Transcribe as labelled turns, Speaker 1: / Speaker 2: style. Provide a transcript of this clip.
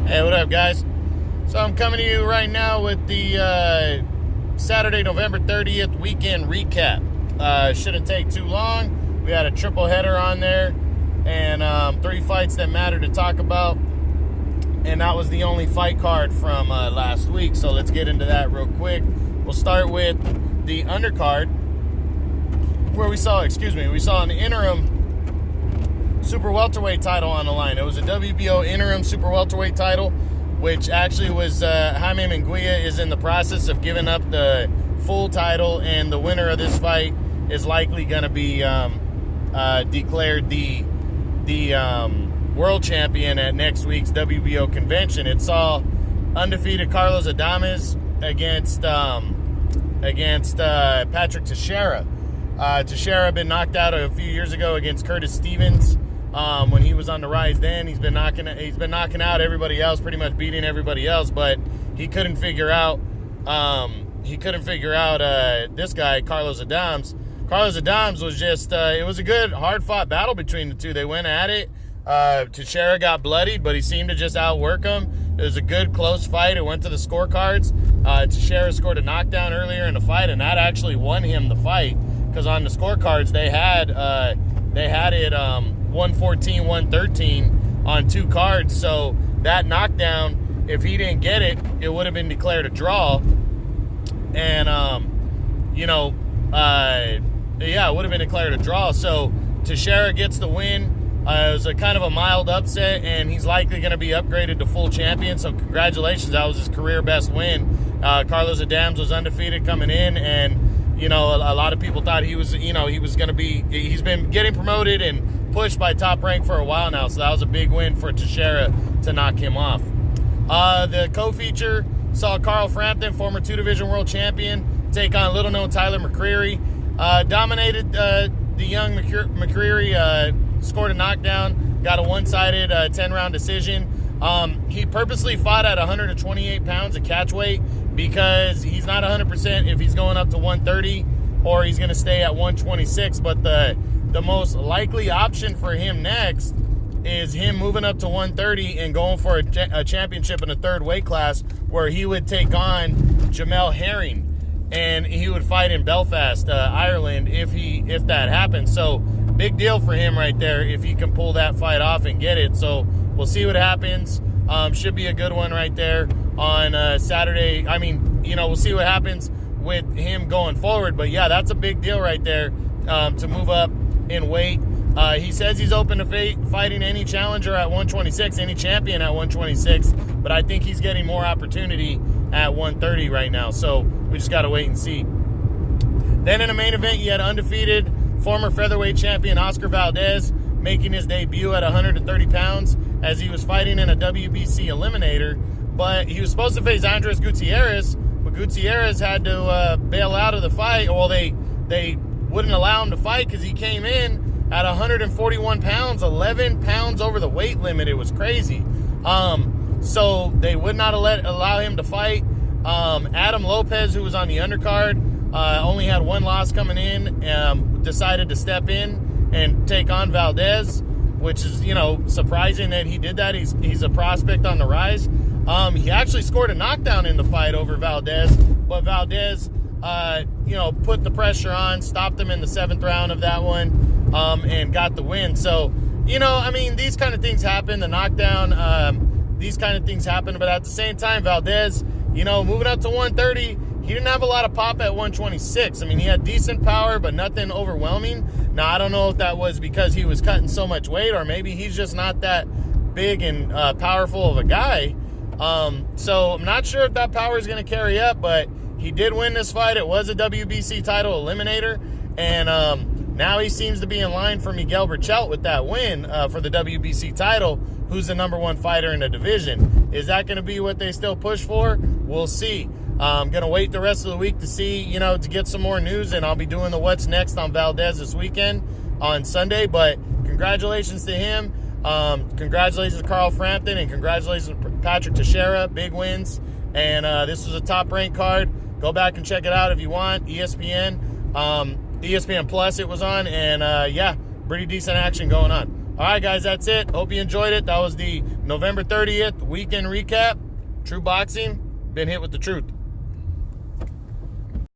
Speaker 1: Hey, what up, guys? So I'm coming to you right now with the Saturday, November 30th weekend recap. Shouldn't take too long. We had a triple header on there and 3 fights that matter to talk about. And that was the only fight card from last week. So let's get into that real quick. We'll start with the undercard where we saw an interim super welterweight title on the line. It was a WBO interim super welterweight title, which actually was Jaime Munguia is in the process of giving up the full title, and the winner of this fight is likely going to be declared the world champion at next week's WBO convention. It saw undefeated Carlos Adames against Patrick Teixeira. Teixeira had been knocked out a few years ago against Curtis Stevens. When he was on the rise then, he's been knocking out everybody else, pretty much beating everybody else, but he couldn't figure out this guy, Carlos Adames. Carlos Adames was just, it was a good, hard-fought battle between the two. They went at it. Teixeira got bloodied, but he seemed to just outwork him. It was a good, close fight. It went to the scorecards. Teixeira scored a knockdown earlier in the fight, and that actually won him the fight, because on the scorecards they had it 114-113 on 2 cards. So that knockdown, if he didn't get it, it would have been declared a draw. And it would have been declared a draw. So Teixeira gets the win. It was a kind of a mild upset, and he's likely going to be upgraded to full champion. So congratulations, that was his career best win. Carlos Adames was undefeated coming in, and a lot of people thought he's been getting promoted and pushed by Top Rank for a while now, so that was a big win for Teixeira to knock him off. The co-feature saw Carl Frampton, former 2-division world champion, take on little-known Tyler McCreary. Dominated the young McCreary, scored a knockdown, got a one-sided 10-round decision. He purposely fought at 128 pounds of catch weight because he's not 100% if he's going up to 130 or he's going to stay at 126, but the most likely option for him next is him moving up to 130 and going for a championship in a 3rd weight class, where he would take on Jamel Herring, and he would fight in Belfast, Ireland, if that happens. So big deal for him right there if he can pull that fight off and get it. So we'll see what happens. Should be a good one right there on Saturday. We'll see what happens with him going forward. But yeah, that's a big deal right there, to move up in weight. He says he's open to fighting any challenger at 126, any champion at 126, but I think he's getting more opportunity at 130 right now, so we just got to wait and see. Then in the main event, you had undefeated former featherweight champion Oscar Valdez making his debut at 130 pounds as he was fighting in a WBC eliminator, but he was supposed to face Andres Gutierrez, but Gutierrez had to bail out of the fight. Well, they wouldn't allow him to fight because he came in at 141 pounds, 11 pounds over the weight limit. It was crazy. So they would not allow him to fight. Adam Lopez, who was on the undercard, only had 1 loss coming in, decided to step in and take on Valdez, which is, surprising that he did that. He's a prospect on the rise. He actually scored a knockdown in the fight over Valdez, but Valdez put the pressure on, stopped him in the 7th round of that one, and got the win. So, these kind of things happen, the knockdown, these kind of things happen, but at the same time, Valdez, moving up to 130, he didn't have a lot of pop at 126. He had decent power, but nothing overwhelming. Now, I don't know if that was because he was cutting so much weight, or maybe he's just not that big and powerful of a guy. So I'm not sure if that power is going to carry up, but he did win this fight. It was a WBC title eliminator, and now he seems to be in line for Miguel Berchelt with that win for the WBC title, who's the #1 fighter in the division. Is that going to be what they still push for? We'll see. I'm going to wait the rest of the week to see, to get some more news, and I'll be doing the What's Next on Valdez this weekend on Sunday, but congratulations to him. Congratulations to Carl Frampton, and congratulations to Patrick Teixeira. Big wins, and this was a Top Rank card. Go back and check it out if you want. ESPN Plus it was on, and pretty decent action going on. All right, guys, that's it. Hope you enjoyed it. That was the November 30th weekend recap. True Boxing, been hit with the truth.